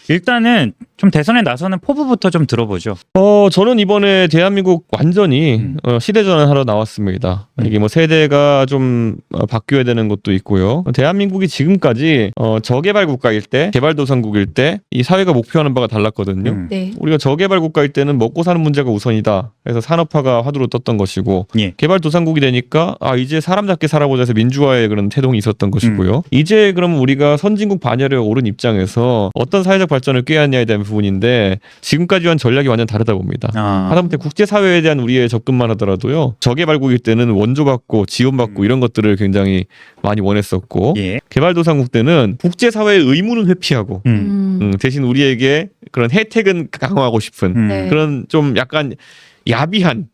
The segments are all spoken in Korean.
일단은 좀 대선에 나서는 포부부터 좀 들어보죠. 저는 이번에 대한민국 완전히 시대전환하러 나왔습니다. 이게 뭐 세대가 좀 바뀌어야 되는 것도 있고요. 대한민국이 지금까지 저개발 국가일 때, 개발도상국일 때 이 사회가 목표하는 바가 달랐거든요. 네. 우리가 저개발 국가일 때는 먹고 사는 문제가 우선이다. 그래서 산업화가 화두로 떴던 것이고 예. 개발도상국이 되니까 이제 사람답게 살아보자 해서 민주화의 그런 태동이 있었던 것이고요. 이제 그럼 우리가 선진국 반열에 오른 입장에서 어떤 사회적 발전을 꾀해야 하냐에 대한 부분인데 지금까지와는 전략이 완전 다르다 봅니다. 하다못해 국제사회에 대한 우리의 접근만 하더라도요. 저개발국일 때는 원조받고 지원받고 이런 것들을 굉장히 많이 원했었고 예. 개발도상국 때는 국제사회의 의무는 회피하고 대신 우리에게 그런 혜택은 강화하고 싶은 네. 그런 좀 약간 야비한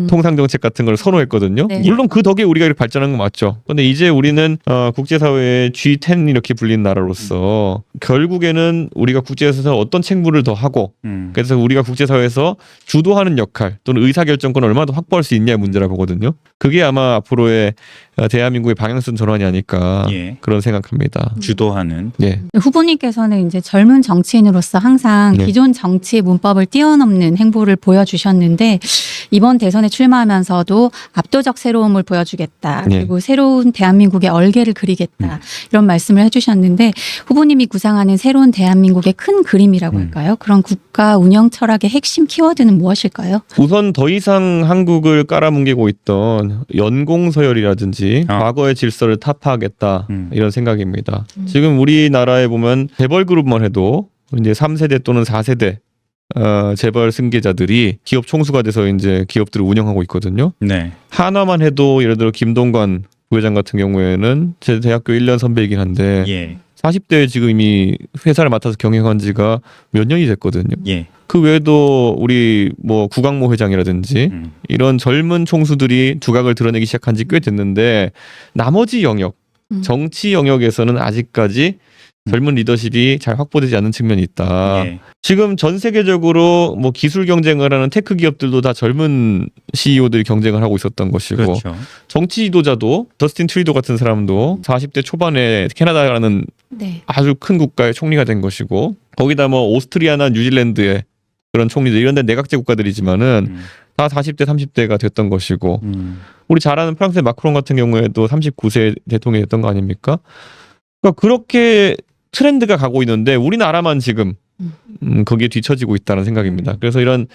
통상정책 같은 걸 선호했거든요. 네. 물론 그 덕에 우리가 이렇게 발전한 건 맞죠. 근데 이제 우리는 국제사회의 G10 이렇게 불린 나라로서 결국에는 우리가 국제에서 어떤 책무를 더 하고 그래서 우리가 국제사회에서 주도하는 역할 또는 의사결정권을 얼마나 더 확보할 수 있냐의 문제라고 보거든요. 그게 아마 앞으로의 대한민국의 방향성 전환이 아닐까 예. 그런 생각합니다. 주도하는. 예. 후보님께서는 이제 젊은 정치인으로서 항상 네. 기존 정치의 문법을 뛰어넘는 행보를 보여주셨는데 이번 대선에 출마하면서도 압도적 새로움을 보여주겠다. 네. 그리고 새로운 대한민국의 얼개를 그리겠다. 이런 말씀을 해주셨는데 후보님이 구상하는 새로운 대한민국의 큰 그림이라고 할까요? 그런 국가 운영 철학의 핵심 키워드는 무엇일까요? 우선 더 이상 한국을 깔아뭉개고 있던 연공서열이라든지 과거의 질서를 타파하겠다 이런 생각입니다. 지금 우리나라에 보면 재벌그룹만 해도 이제 3세대 또는 4세대 재벌 승계자들이 기업 총수가 돼서 이제 기업들을 운영하고 있거든요. 네. 하나만 해도 예를 들어 김동관 부회장 같은 경우에는 제 대학교 1년 선배이긴 한데 예. 40대에 지금 이미 회사를 맡아서 경영한 지가 몇 년이 됐거든요. 예. 그 외에도 우리 뭐 구강모 회장이라든지 이런 젊은 총수들이 두각을 드러내기 시작한 지 꽤 됐는데 나머지 영역, 정치 영역에서는 아직까지 젊은 리더십이 잘 확보되지 않는 측면이 있다. 예. 지금 전 세계적으로 뭐 기술 경쟁을 하는 테크 기업들도 다 젊은 CEO들이 경쟁을 하고 있었던 것이고 그렇죠. 정치 지도자도 더스틴 트리도 같은 사람도 40대 초반에 캐나다라는 네. 아주 큰 국가의 총리가 된 것이고 거기다 뭐 오스트리아나 뉴질랜드의 그런 총리들 이런 데 내각제 국가들이지만은 다 40대 30대가 됐던 것이고 우리 잘 아는 프랑스의 마크롱 같은 경우에도 39세 대통령이 됐던 거 아닙니까? 그러니까 그렇게 트렌드가 가고 있는데 우리나라만 지금 거기에 뒤처지고 있다는 생각입니다. 그래서 이런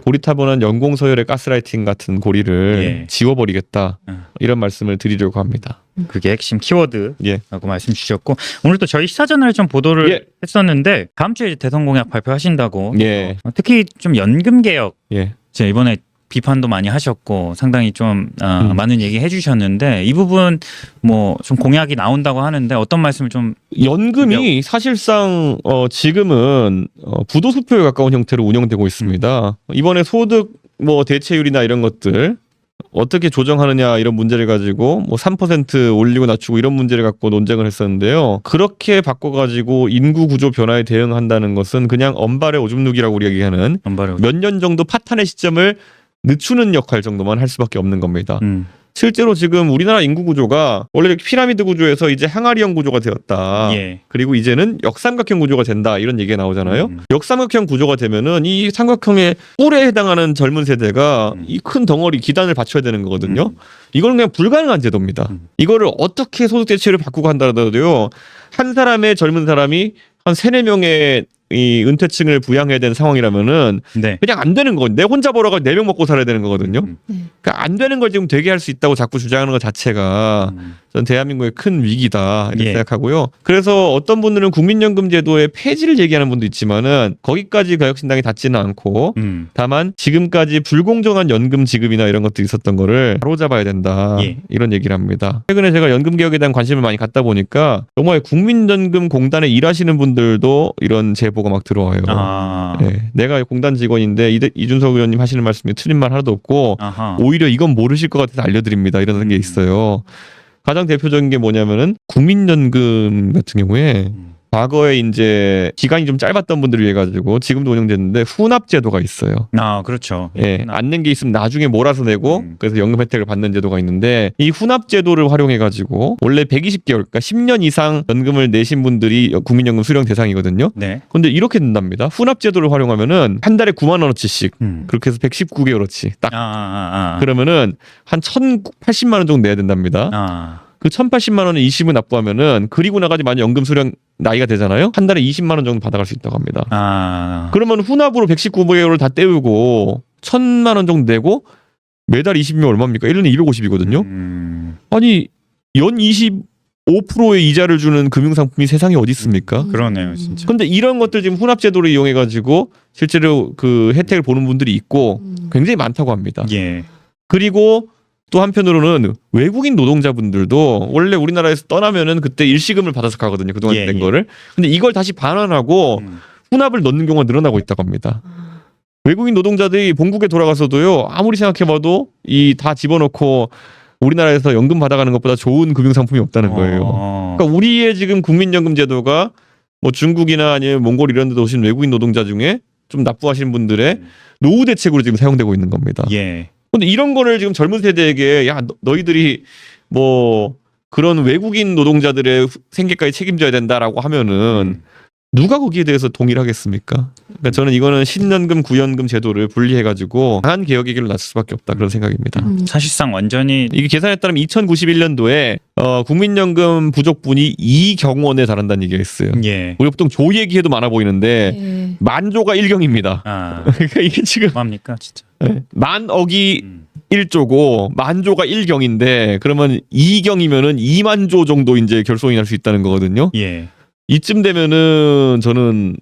고리타분한 연공서열의 가스라이팅 같은 고리를 예. 지워버리겠다 이런 말씀을 드리려고 합니다. 그게 핵심 키워드라고 예. 말씀 주셨고 오늘 또 저희 시사전을 좀 보도를 예. 했었는데 다음 주에 대선 공약 발표하신다고 예. 특히 좀 연금 개혁 예. 제가 이번에 비판도 많이 하셨고 상당히 좀 많은 얘기 해주셨는데 이 부분 뭐 좀 공약이 나온다고 하는데 어떤 말씀을 좀 연금이 사실상 지금은 부도수표에 가까운 형태로 운영되고 있습니다. 이번에 소득 뭐 대체율이나 이런 것들 어떻게 조정하느냐 이런 문제를 가지고 뭐 3% 올리고 낮추고 이런 문제를 갖고 논쟁을 했었는데요. 그렇게 바꿔가지고 인구 구조 변화에 대응한다는 것은 그냥 언발의 오줌 누기라고 우리가 얘기하는 몇 년 정도 파탄의 시점을 늦추는 역할 정도만 할 수밖에 없는 겁니다. 실제로 지금 우리나라 인구 구조가 원래 이렇게 피라미드 구조에서 이제 항아리형 구조가 되었다. 예. 그리고 이제는 역삼각형 구조가 된다. 이런 얘기가 나오잖아요. 역삼각형 구조가 되면은 이 삼각형의 뿔에 해당하는 젊은 세대가 이 큰 덩어리 기단을 받쳐야 되는 거거든요. 이건 그냥 불가능한 제도입니다. 이거를 어떻게 소득 대체를 바꾸고 한다더라도요. 한 사람의 젊은 사람이 한 3-4명의 이 은퇴층을 부양해야 되는 상황이라면은 네. 그냥 안 되는 거. 내 혼자 벌어가 4명 먹고 살아야 되는 거거든요. 네. 그러니까 안 되는 걸 지금 되게 할 수 있다고 자꾸 주장하는 것 자체가 전 대한민국의 큰 위기다 이렇게 예. 생각하고요. 그래서 어떤 분들은 국민연금 제도의 폐지를 얘기하는 분도 있지만은 거기까지 개혁신당이 닿지는 않고 다만 지금까지 불공정한 연금 지급이나 이런 것들이 있었던 거를 바로잡아야 된다 예. 이런 얘기를 합니다. 최근에 제가 연금 개혁에 대한 관심을 많이 갖다 보니까 정말 국민연금공단에 일하시는 분들도 이런 제보가 막 들어와요. 네, 내가 공단 직원인데 이준석 의원님 하시는 말씀이 틀린 말 하나도 없고 아하. 오히려 이건 모르실 것 같아서 알려드립니다. 이런 게 있어요. 가장 대표적인 게 뭐냐면은 국민연금 같은 경우에 과거에 이제 기간이 좀 짧았던 분들을 위해 가지고 지금도 운영되는데 훈합 제도가 있어요. 아, 그렇죠. 예, 앉는 게 있으면 나중에 몰아서 내고 그래서 연금 혜택을 받는 제도가 있는데 이 훈합 제도를 활용해 가지고 원래 120개월 그러니까 10년 이상 연금을 내신 분들이 국민연금 수령 대상이거든요. 네. 근데 이렇게 된답니다. 훈합 제도를 활용하면은 한 달에 9만 원어치씩 그렇게 해서 119개월어치 딱 그러면은 한 1,080만 원 정도 내야 된답니다. 그 1,080만 원을 20을 납부하면은 그리고 나가지 만약 연금 수령 나이가 되잖아요. 한 달에 20만 원 정도 받아갈 수 있다고 합니다. 그러면 훈합으로 119개월을 다 때우고 1,000만 원 정도 내고 매달 20이면 얼마입니까? 1년에 250이거든요. 아니 연 25%의 이자를 주는 금융상품이 세상에 어디 있습니까? 그러네요, 진짜. 근데 이런 것들 지금 훈합 제도를 이용해 가지고 실제로 그 혜택을 보는 분들이 있고 굉장히 많다고 합니다. 예. 그리고 또 한편으로는 외국인 노동자분들도 원래 우리나라에서 떠나면은 그때 일시금을 받아서 가거든요. 그동안 낸 거를. 근데 이걸 다시 반환하고 훈합을 넣는 경우가 늘어나고 있다고 합니다. 외국인 노동자들이 본국에 돌아가서도요. 아무리 생각해봐도 이 다 집어넣고 우리나라에서 연금 받아가는 것보다 좋은 금융상품이 없다는 거예요. 그러니까 우리의 지금 국민연금 제도가 뭐 중국이나 아니면 몽골 이런 데도 오신 외국인 노동자 중에 좀 납부하시는 분들의 노후 대책으로 지금 사용되고 있는 겁니다. 예. 근데 이런 거를 지금 젊은 세대에게 야 너희들이 뭐 그런 외국인 노동자들의 생계까지 책임져야 된다라고 하면은 누가 거기에 대해서 동의를 하겠습니까? 그러니까 저는 이거는 신연금, 구연금 제도를 분리해가지고 강한 개혁의 길로 나설 수밖에 없다 그런 생각입니다. 사실상 완전히 이게 계산에 따르면 2091년도에 국민연금 부족분이 2경원에 달한다는 얘기가 있어요. 예. 우리가 보통 조 얘기해도 많아 보이는데 만조가 1경입니다. 그러니까 이게 지금 뭐합니까 진짜. 만억이 1조고 만조가 1경인데 그러면 2경이면은 2만조 정도 이제 결손이 날 수 있다는 거거든요. 예. 이쯤 되면은 저는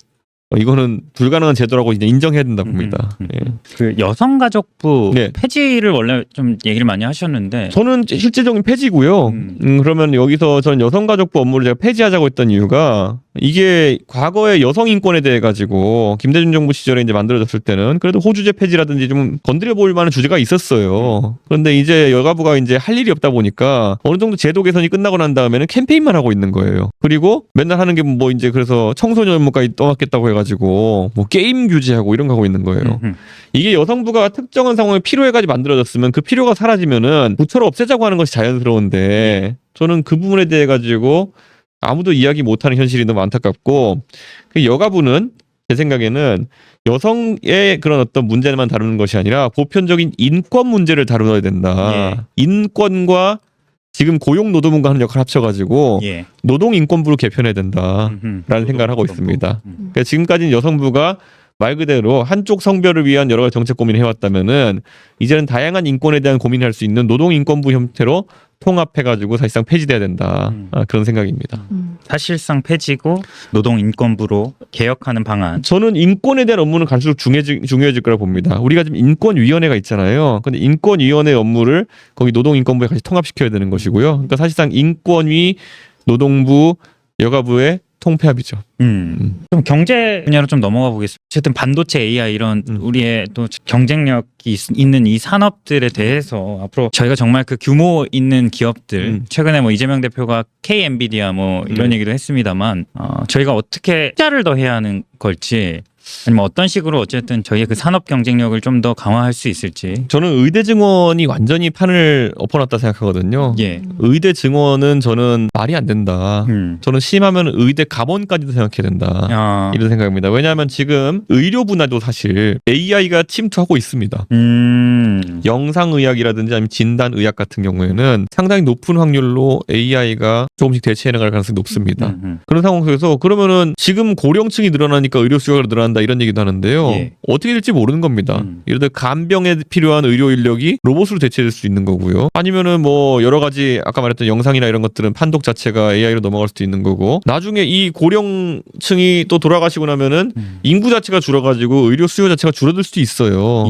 이거는 불가능한 제도라고 이제 인정해야 된다 봅니다. 예. 그 여성가족부 네. 폐지를 원래 좀 얘기를 많이 하셨는데 저는 실제적인 폐지고요. 그러면 여기서 전 여성가족부 업무를 제가 폐지하자고 했던 이유가 이게 과거에 여성 인권에 대해 가지고 김대중 정부 시절에 이제 만들어졌을 때는 그래도 호주제 폐지라든지 좀 건드려 볼 만한 주제가 있었어요. 그런데 이제 여가부가 이제 할 일이 없다 보니까 어느 정도 제도 개선이 끝나고 난 다음에는 캠페인만 하고 있는 거예요. 그리고 맨날 하는 게 뭐 이제 그래서 청소년 업무까지 떠맡겠다고 해가지고 뭐 게임 규제하고 이런 거 하고 있는 거예요. 이게 여성부가 특정한 상황에 필요해가지고 만들어졌으면 그 필요가 사라지면은 부처를 없애자고 하는 것이 자연스러운데 저는 그 부분에 대해 가지고 아무도 이야기 못하는 현실이 너무 안타깝고 그 여가부는 제 생각에는 여성의 그런 어떤 문제만 다루는 것이 아니라 보편적인 인권 문제를 다루어야 된다. 인권과 지금 고용노동부가 하는 역할을 합쳐가지고 노동인권부를 개편해야 된다라는 생각을 하고 있습니다. 그러니까 지금까지는 여성부가 말 그대로 한쪽 성별을 위한 여러 가지 정책 고민을 해왔다면은 이제는 다양한 인권에 대한 고민을 할 수 있는 노동인권부 형태로 통합해가지고 사실상 폐지돼야 된다. 그런 생각입니다. 사실상 폐지고 노동인권부로 개혁하는 방안. 저는 인권에 대한 업무는 갈수록 중요해질 거라 봅니다. 우리가 지금 인권위원회가 있잖아요. 근데 인권위원회 업무를 거기 노동인권부에 같이 통합시켜야 되는 것이고요. 그러니까 사실상 인권위, 노동부, 여가부의 통폐합이죠. 좀 경제 분야로 좀 넘어가 보겠습니다. 어쨌든 반도체 AI 이런 우리의 또 경쟁력이 있는 이 산업들에 대해서 앞으로 저희가 정말 그 규모 있는 기업들 최근에 뭐 이재명 대표가 K 엔비디아 뭐 이런 얘기도 했습니다만 저희가 어떻게 투자를 더 해야 하는 걸지 아니면 어떤 식으로 어쨌든 저희의 그 산업 경쟁력을 좀 더 강화할 수 있을지. 저는 의대 증원이 완전히 판을 엎어놨다 생각하거든요. 의대 증원은 저는 말이 안 된다. 저는 심하면 의대 가본까지도 생각해야 된다. 이런 생각입니다. 왜냐하면 지금 의료 분야도 사실 AI가 침투하고 있습니다. 영상의학이라든지 아니면 진단의학 같은 경우에는 상당히 높은 확률로 AI가 조금씩 대체해 나갈 가능성이 높습니다. 그런 상황 속에서 그러면은 지금 고령층이 늘어나니까 의료 수요가 늘어난다 이런 얘기도 하는데요. 어떻게 될지 모르는 겁니다. 예를 들어 간병에 필요한 의료 인력이 로봇으로 대체될 수 있는 거고요. 아니면은 뭐 여러 가지 아까 말했던 영상이나 이런 것들은 판독 자체가 AI로 넘어갈 수도 있는 거고 나중에 이 고령층이 또 돌아가시고 나면은 인구 자체가 줄어가지고 의료 수요 자체가 줄어들 수도 있어요.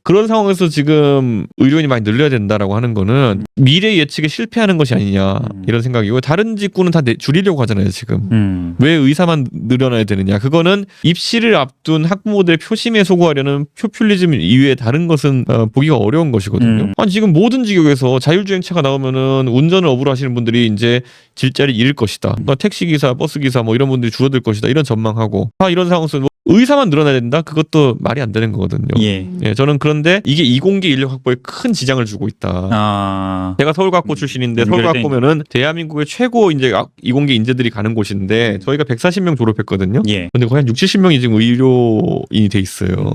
그런 상황에서 지금 의료인이 많이 늘려야 된다라고 하는 거는 미래 예측에 실패하는 것이 아니냐 이런 생각이고 다른 직군은 다 줄이려고 하잖아요 지금. 왜 의사만 늘어나야 되느냐. 그거는 입시를 앞둔 학부모들의 표심에 소구하려는 포퓰리즘 이외에 다른 것은 보기가 어려운 것이거든요. 아니 지금 모든 직역에서 자율주행차가 나오면은 운전을 업으로 하시는 분들이 이제 질자리 잃을 것이다. 그러니까 택시기사, 버스기사 뭐 이런 분들이 줄어들 것이다. 이런 전망하고 이런 상황에서 뭐 의사만 늘어나야 된다? 그것도 말이 안 되는 거거든요. 예. 예, 저는 그런데 이게 이공계 인력 확보에 큰 지장을 주고 있다. 제가 서울과학고 출신인데 서울과학고면은 대한민국의 최고 이제 이공계 인재들이 가는 곳인데 저희가 140명 졸업했거든요. 예. 근데 거의 한 6, 70명이 지금 의료인이 돼 있어요.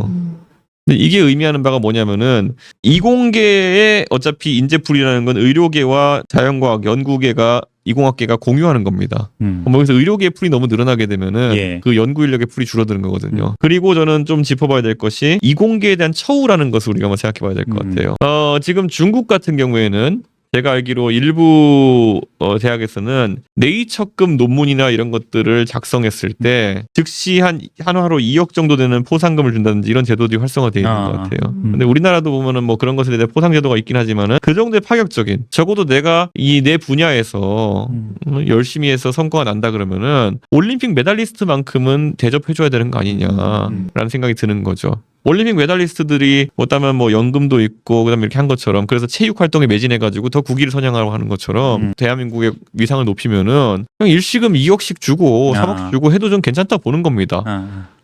근데 이게 의미하는 바가 뭐냐면은 이공계의 어차피 인재풀이라는 건 의료계와 자연과학, 연구계가 이공학계가 공유하는 겁니다. 여기서 의료계의 풀이 너무 늘어나게 되면은 예. 그 연구 인력의 풀이 줄어드는 거거든요. 그리고 저는 좀 짚어봐야 될 것이 이공계에 대한 처우라는 것을 우리가 한번 생각해봐야 될 것 같아요. 지금 중국 같은 경우에는 제가 알기로 일부 대학에서는 네이처급 논문이나 이런 것들을 작성했을 때 즉시 한화로 2억 정도 되는 포상금을 준다든지 이런 제도들이 활성화되어 있는 것 같아요. 근데 우리나라도 보면은 뭐 그런 것에 대해 포상 제도가 있긴 하지만은 그 정도의 파격적인 적어도 내가 이 내 분야에서 열심히 해서 성과가 난다 그러면은 올림픽 메달리스트만큼은 대접해줘야 되는 거 아니냐라는 생각이 드는 거죠. 올림픽 메달리스트들이 못하면 뭐 연금도 있고 그다음에 이렇게 한 것처럼 그래서 체육 활동에 매진해가지고 더 국위를 선양하고 하는 것처럼 대한민국의 위상을 높이면은 그냥 일시금 2억씩 주고 3억씩 주고 해도 좀 괜찮다 보는 겁니다.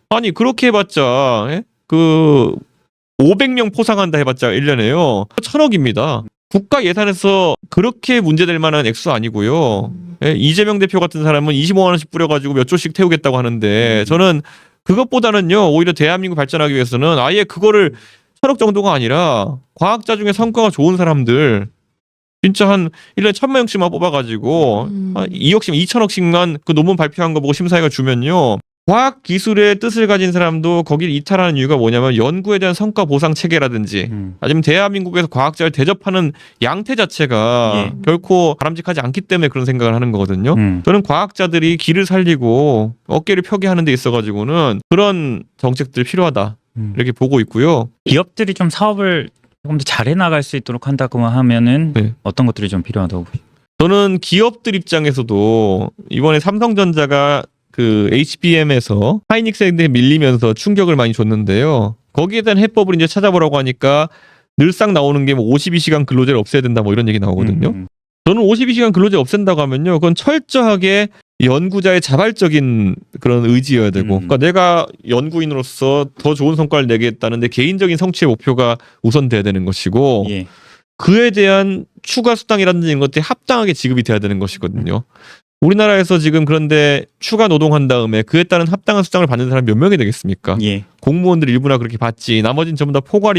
아니 그렇게 해봤자 예? 그 500명 포상한다 해봤자 1년에요 1,000억입니다. 국가 예산에서 그렇게 문제될 만한 액수 아니고요. 예? 이재명 대표 같은 사람은 25만 원씩 뿌려가지고 몇 조씩 태우겠다고 하는데 저는 그것보다는요 오히려 대한민국 발전하기 위해서는 아예 그거를 1,000억 정도가 아니라 과학자 중에 성과가 좋은 사람들 진짜 한 1년에 1,000명씩만 뽑아가지고 2억씩 2,000억씩만 그 논문 발표한 거 보고 심사위가 주면요 과학 기술의 뜻을 가진 사람도 거기를 이탈하는 이유가 뭐냐면 연구에 대한 성과 보상 체계라든지 아니면 대한민국에서 과학자를 대접하는 양태 자체가 결코 바람직하지 않기 때문에 그런 생각을 하는 거거든요. 저는 과학자들이 길을 살리고 어깨를 펴게 하는 데 있어가지고는 그런 정책들 필요하다 이렇게 보고 있고요. 기업들이 좀 사업을 조금 더 잘해 나갈 수 있도록 한다고 하면은 네. 어떤 것들이 좀 필요하다고 보십니까? 저는 기업들 이번에 삼성전자가 그 HBM에서 하이닉스한테 밀리면서 충격을 많이 줬는데요. 거기에 대한 해법을 이제 찾아보라고 하니까 늘상 나오는 게 뭐 52시간 근로제를 없애야 된다 뭐 이런 얘기 나오거든요. 저는 52시간 근로제 없앤다고 하면요. 그건 철저하게 연구자의 자발적인 그런 의지여야 되고 그러니까 내가 연구인으로서 더 좋은 성과를 내겠다는데 개인적인 성취의 목표가 우선돼야 되는 것이고 예. 그에 대한 추가 수당이라든지 이런 것들이 합당하게 지급이 돼야 되는 것이거든요. 우리나라에서 지금 그런데 추가 노동한 다음에 그에 따른 합당한 수당을 받는 사람이 몇 명이 되겠습니까? 예. 공무원들 일부나 그렇게 받지 나머지는 전부 다 포괄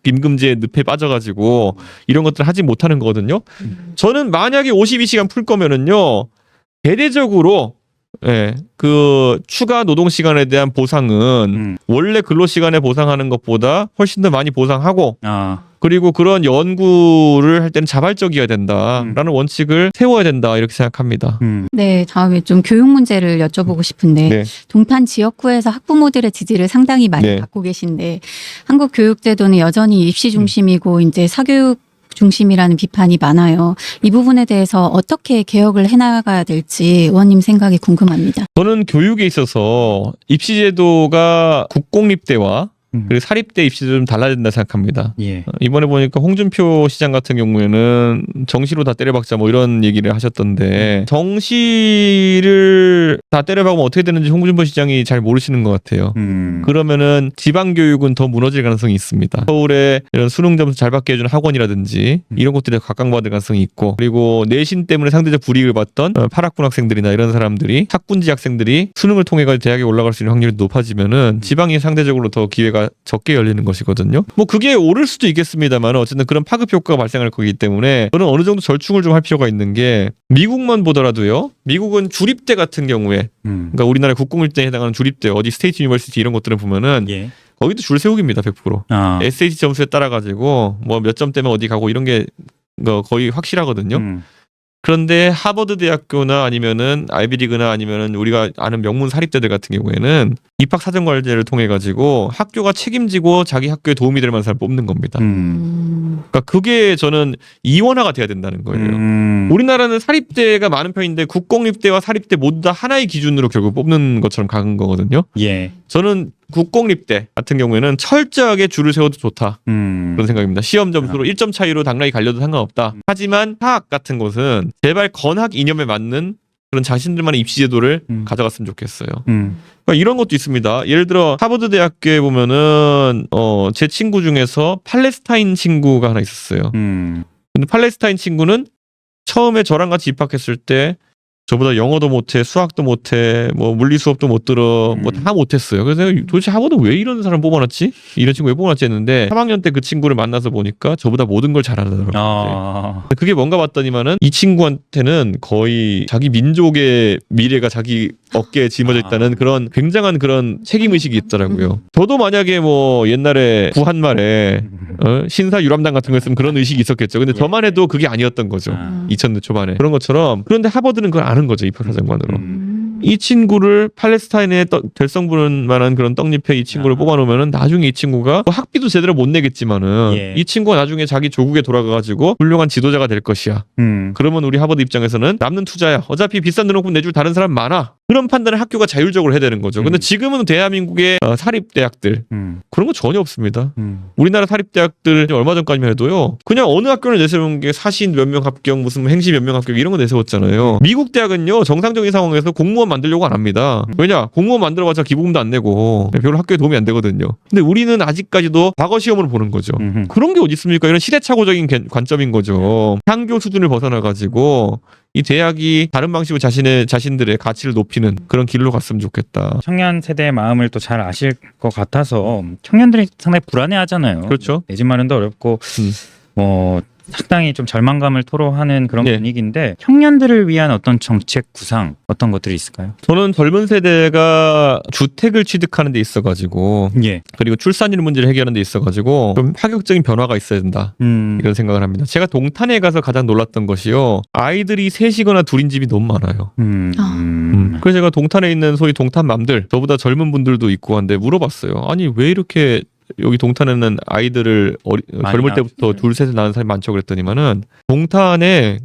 임금제의 늪에 빠져가지고 이런 것들을 하지 못하는 거거든요. 저는 만약에 52시간 풀 거면은요 대대적으로 예, 그 추가 노동 시간에 대한 보상은 원래 근로 시간에 보상하는 것보다 훨씬 더 많이 보상하고 그리고 그런 연구를 할 때는 자발적이어야 된다라는 원칙을 세워야 된다 이렇게 생각합니다. 네, 다음에 좀 교육 문제를 여쭤보고 싶은데 네. 동탄 지역구에서 학부모들의 지지를 상당히 많이 네. 받고 계신데 한국 교육제도는 여전히 입시 중심이고 이제 사교육 중심이라는 비판이 많아요. 이 부분에 대해서 어떻게 개혁을 해나가야 될지 의원님 생각이 궁금합니다. 저는 교육에 있어서 입시제도가 국공립대와 그리고 사립대 입시도 좀 달라야 된다 생각합니다. 예. 이번에 보니까 홍준표 시장 같은 경우에는 정시로 다 때려박자 뭐 이런 얘기를 하셨던데 정시를 다 때려박으면 어떻게 되는지 홍준표 시장이 잘 모르시는 것 같아요. 그러면은 지방교육은 더 무너질 가능성이 있습니다. 서울에 이런 수능 점수 잘 받게 해주는 학원이라든지 이런 것들이 각광받을 가능성이 있고 그리고 내신 때문에 상대적 불이익을 받던 파락군 학생들이나 이런 사람들이 학군지 학생들이 수능을 통해 가지고 대학에 올라갈 수 있는 확률이 높아지면은 지방이 상대적으로 더 기회가 적게 열리는 것이거든요. 뭐 그게 옳을 수도 있겠습니다만 어쨌든 그런 파급 효과가 발생할 거기 때문에 저는 어느 정도 절충을 좀 할 필요가 있는 게 미국만 보더라도요. 미국은 주립대 같은 경우에 그러니까 우리나라 국공립대에 해당하는 주립대 어디 스테이트 유니버시티 이런 것들을 보면은 예. 거기도 줄 세우기입니다. 100%. SAT 점수에 따라 가지고 뭐 몇 점 때문에 어디 가고 이런 게 거의 확실하거든요. 그런데 하버드 대학교나 아니면은 아이비리그나 아니면은 우리가 아는 명문 사립대들 같은 경우에는 입학 사정 관리를 통해 가지고 학교가 책임지고 자기 학교에 도움이 될 만한 사람 뽑는 겁니다. 그러니까 그게 저는 이원화가 돼야 된다는 거예요. 우리나라는 사립대가 많은 편인데 국공립대와 사립대 모두 다 하나의 기준으로 결국 뽑는 것처럼 가는 거거든요. 예. 저는 국공립대 같은 경우에는 철저하게 줄을 세워도 좋다. 그런 생각입니다. 시험 점수로 1점 차이로 당락이 갈려도 상관없다. 하지만 화학 같은 곳은 제발 건학 이념에 맞는 그런 자신들만의 입시 제도를 가져갔으면 좋겠어요. 그러니까 이런 것도 있습니다. 예를 들어 하버드 대학교에 보면은 제 친구 중에서 팔레스타인 친구가 하나 있었어요. 근데 팔레스타인 친구는 처음에 저랑 같이 입학했을 때 저보다 영어도 못해, 수학도 못해, 뭐 물리 수업도 못 들어, 뭐 다 못했어요. 그래서 내가 도대체 하버드 왜 이런 사람 뽑아놨지? 이런 친구 왜 뽑아놨지 했는데 3학년 때 그 친구를 만나서 보니까 저보다 모든 걸 잘하더라고요. 그게 뭔가 봤더니만은 이 친구한테는 거의 자기 민족의 미래가 자기 어깨에 짊어져 있다는 그런 굉장한 그런 책임의식이 있더라고요. 저도 만약에 뭐 옛날에 구한말에 신사 유람단 같은 거 했으면 그런 의식이 있었겠죠. 근데 저만 해도 그게 아니었던 거죠. 2000년 초반에. 그런 것처럼. 그런데 하버드는 그걸 아는 거죠. 입학사정관으로. 이 친구를 팔레스타인에 될성 부는 만한 그런 떡잎에 이 친구를 뽑아놓으면은 나중에 이 친구가 뭐 학비도 제대로 못 내겠지만은 이 친구가 나중에 자기 조국에 돌아가가지고 훌륭한 지도자가 될 것이야. 그러면 우리 하버드 입장에서는 남는 투자야. 어차피 비싼 등록금 내줄 다른 사람 많아. 그런 판단을 학교가 자율적으로 해야 되는 거죠. 근데 지금은 대한민국의 사립대학들 그런 거 전혀 없습니다. 우리나라 사립대학들 얼마 전까지만 해도요. 그냥 어느 학교를 내세운 게 사신 몇 명 합격 무슨 행시 몇 명 합격 이런 거 내세웠잖아요. 미국 대학은요. 정상적인 상황에서 공무원 만들려고 안 합니다. 왜냐? 공무원 만들어봤자 기부금도 안 내고 별로 학교에 도움이 안 되거든요. 근데 우리는 아직까지도 과거 시험으로 보는 거죠. 그런 게 어디 있습니까? 이런 시대착오적인 관점인 거죠. 향교 수준을 벗어나가지고 이 대학이 다른 방식으로 자신들의 가치를 높이는 그런 길로 갔으면 좋겠다. 청년 세대의 마음을 또 잘 아실 것 같아서 청년들이 상당히 불안해하잖아요. 그렇죠. 내 집 마련도 어렵고 뭐 상당히 좀 절망감을 토로하는 그런 분위기인데 청년들을 위한 어떤 정책 구상 어떤 것들이 있을까요? 저는 젊은 세대가 주택을 취득하는 데 있어가지고 그리고 출산율 문제를 해결하는 데 있어가지고 좀 파격적인 변화가 있어야 된다 이런 생각을 합니다. 제가 동탄에 가서 가장 놀랐던 것이요. 아이들이 셋이거나 둘인 집이 너무 많아요. 그래서 제가 동탄에 있는 소위 동탄맘들 저보다 젊은 분들도 있고 한데 물어봤어요. 아니 왜 이렇게 여기 동탄에는 아이들을 젊을 때부터 둘 셋을 낳은 사람이 많죠 그랬더니만은 동탄에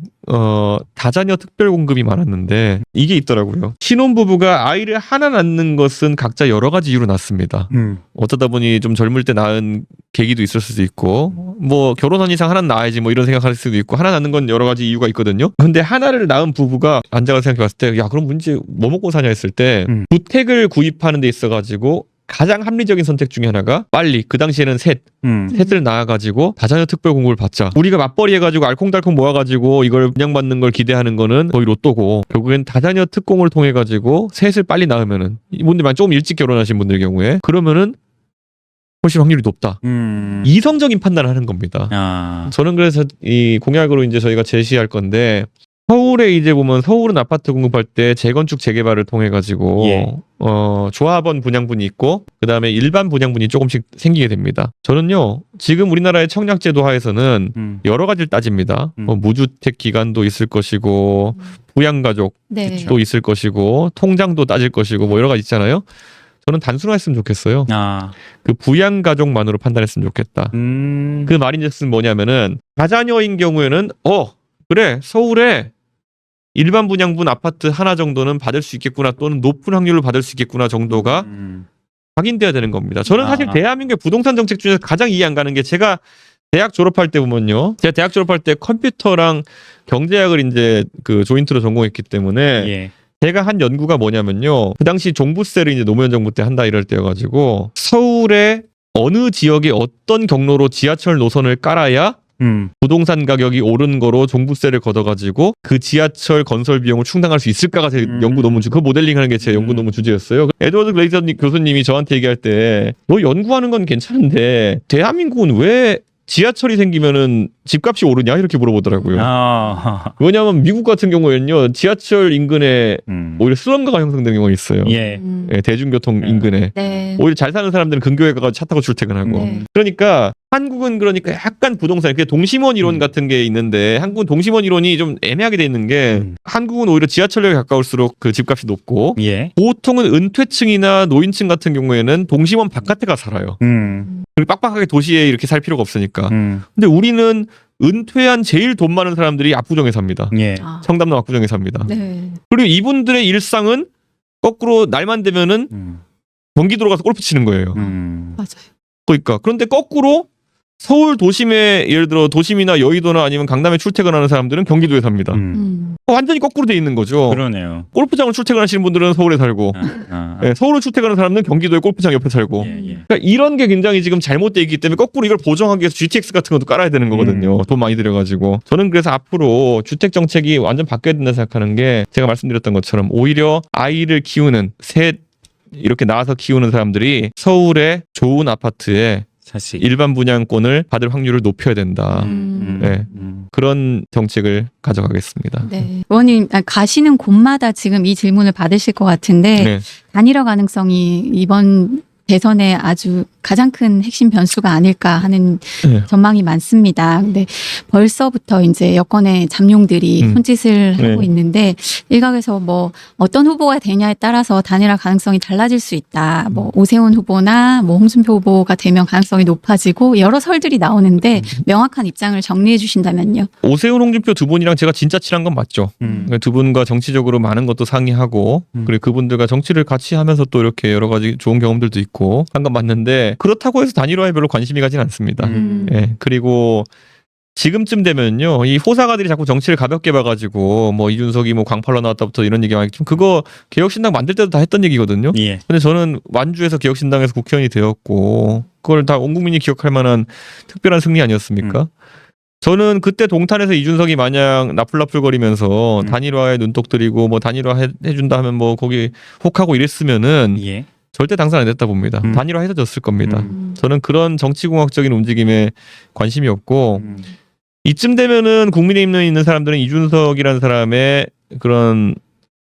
다자녀 특별 공급이 많았는데 이게 있더라고요. 신혼부부가 아이를 하나 낳는 것은 각자 여러 가지 이유로 낳습니다. 어쩌다 보니 좀 젊을 때 낳은 계기도 있을 수도 있고 뭐 결혼한 이상 하나 낳아야지 뭐 이런 생각할 수도 있고 하나 낳는 건 여러 가지 이유가 있거든요. 근데 하나를 낳은 부부가 앉아서 생각해봤을 때 야 그럼 문제 뭐 먹고 사냐 했을 때 주택을 구입하는 데 있어가지고 가장 합리적인 선택 중에 하나가 빨리 그 당시에는 셋을 낳아가지고 다자녀 특별 공급을 받자. 우리가 맞벌이 해가지고 알콩달콩 모아가지고 이걸 분양받는 걸 기대하는 거는 거의 로또고 결국엔 다자녀 특공을 통해가지고 셋을 빨리 낳으면은 이분들만 조금 일찍 결혼하신 분들 경우에 그러면은 훨씬 확률이 높다. 이성적인 판단을 하는 겁니다. 저는 그래서 이 공약으로 이제 저희가 제시할 건데 서울에 이제 보면 서울은 아파트 공급할 때 재건축 재개발을 통해 가지고 조합원 분양분이 있고 그다음에 일반 분양분이 조금씩 생기게 됩니다. 저는요 지금 우리나라의 청약제도 하에서는 여러 가지를 따집니다. 무주택 기간도 있을 것이고 부양가족도 있을 것이고 통장도 따질 것이고 뭐 여러 가지 있잖아요. 저는 단순화했으면 좋겠어요. 그 부양가족만으로 판단했으면 좋겠다. 그 말인즉슨 뭐냐면은 다자녀인 경우에는 그래 서울에 일반 분양분 아파트 하나 정도는 받을 수 있겠구나 또는 높은 확률로 받을 수 있겠구나 정도가 확인돼야 되는 겁니다. 저는 사실 대한민국의 부동산 정책 중에서 가장 이해 안 가는 게 제가 대학 졸업할 때 보면요. 제가 대학 졸업할 때 컴퓨터랑 경제학을 이제 그 조인트로 전공했기 때문에 제가 한 연구가 뭐냐면요. 그 당시 종부세를 이제 노무현 정부 때 한다 이럴 때여가지고 서울의 어느 지역에 어떤 경로로 지하철 노선을 깔아야 부동산 가격이 오른 거로 종부세를 걷어가지고 그 지하철 건설 비용을 충당할 수 있을까가 제 연구 논문 그 모델링하는 게 제 연구 논문 주제였어요. 에드워드 글레이저 교수님이 저한테 얘기할 때 너 연구하는 건 괜찮은데 대한민국은 왜 지하철이 생기면은 집값이 오르냐 이렇게 물어보더라고요. 아, 왜냐하면 미국 같은 경우에는요 지하철 인근에 오히려 슬럼가가 형성되는 경우가 있어요. 예. 예, 대중교통 인근에 네. 오히려 잘 사는 사람들은 근교에 가서 차 타고 출퇴근하고. 네. 그러니까 한국은 그러니까 약간 부동산 그게 동심원 이론 같은 게 있는데 한국은 동심원 이론이 좀 애매하게 돼 있는 게 한국은 오히려 지하철역에 가까울수록 그 집값이 높고 예. 보통은 은퇴층이나 노인층 같은 경우에는 동심원 바깥에 가 살아요. 그리고 빡빡하게 도시에 이렇게 살 필요가 없으니까. 근데 우리는 은퇴한 제일 돈 많은 사람들이 압구정에 삽니다. 예. 아, 청담동 압구정에 삽니다. 네. 그리고 이분들의 일상은 거꾸로 날만 되면은 경기도로 가서 골프 치는 거예요. 맞아요. 그러니까 그런데 거꾸로 서울 도심에 예를 들어 도심이나 여의도나 아니면 강남에 출퇴근하는 사람들은 경기도에 삽니다. 완전히 거꾸로 돼 있는 거죠. 그러네요. 골프장을 출퇴근하시는 분들은 서울에 살고 예, 서울을 출퇴근하는 사람은 경기도에 골프장 옆에 살고 예, 예. 그러니까 이런 게 굉장히 지금 잘못돼 있기 때문에 거꾸로 이걸 보정하기 위해서 GTX 같은 것도 깔아야 되는 거거든요. 돈 많이 들여가지고 저는 그래서 앞으로 주택 정책이 완전 바뀌어야 된다 생각하는 게 제가 말씀드렸던 것처럼 오히려 아이를 키우는 셋 이렇게 낳아서 키우는 사람들이 서울의 좋은 아파트에 사실 일반 분양권을 받을 확률을 높여야 된다. 네. 그런 정책을 가져가겠습니다. 네. 의원님 가시는 곳마다 지금 이 질문을 받으실 것 같은데 네. 단일화 가능성이 이번 대선에 아주 가장 큰 핵심 변수가 아닐까 하는 네. 전망이 많습니다. 근데 벌써부터 이제 여권의 잠룡들이 손짓을 하고 네. 있는데 일각에서 뭐 어떤 후보가 되냐에 따라서 단일화 가능성이 달라질 수 있다. 뭐 오세훈 후보나 뭐 홍준표 후보가 되면 가능성이 높아지고 여러 설들이 나오는데 명확한 입장을 정리해 주신다면요. 오세훈, 홍준표 두 분이랑 제가 진짜 친한 건 맞죠. 두 분과 정치적으로 많은 것도 상의하고 그리고 그분들과 정치를 같이 하면서 또 이렇게 여러 가지 좋은 경험들도 있고 한 건 맞는데 그렇다고 해서 단일화에 별로 관심이 가진 않습니다. 예. 그리고 지금쯤 되면요, 이 호사가들이 자꾸 정치를 가볍게 봐가지고 뭐 이준석이 뭐 광팔로 나왔다부터 이런 얘기 많이 좀 그거 개혁신당 만들 때도 다 했던 얘기거든요. 예. 근데 저는 완주에서 개혁신당에서 국회의원이 되었고 그걸 다 온 국민이 기억할 만한 특별한 승리 아니었습니까? 저는 그때 동탄에서 이준석이 마냥 나풀나풀거리면서 단일화에 눈독 들이고 뭐 단일화 해준다 하면 뭐 거기 혹하고 이랬으면은 예. 절대 당선 안 됐다 봅니다. 단일화해서 졌을 겁니다. 저는 그런 정치공학적인 움직임에 관심이 없고 이쯤 되면은 국민의힘에 있는 사람들은 이준석이라는 사람의 그런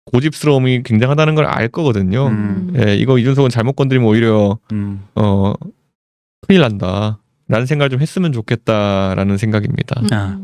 고집스러움이 굉장하다는 걸 알 거거든요. 예, 이거 이준석은 잘못 건드리면 오히려 큰일 난다. 라는 생각을 좀 했으면 좋겠다라는 생각입니다. 아.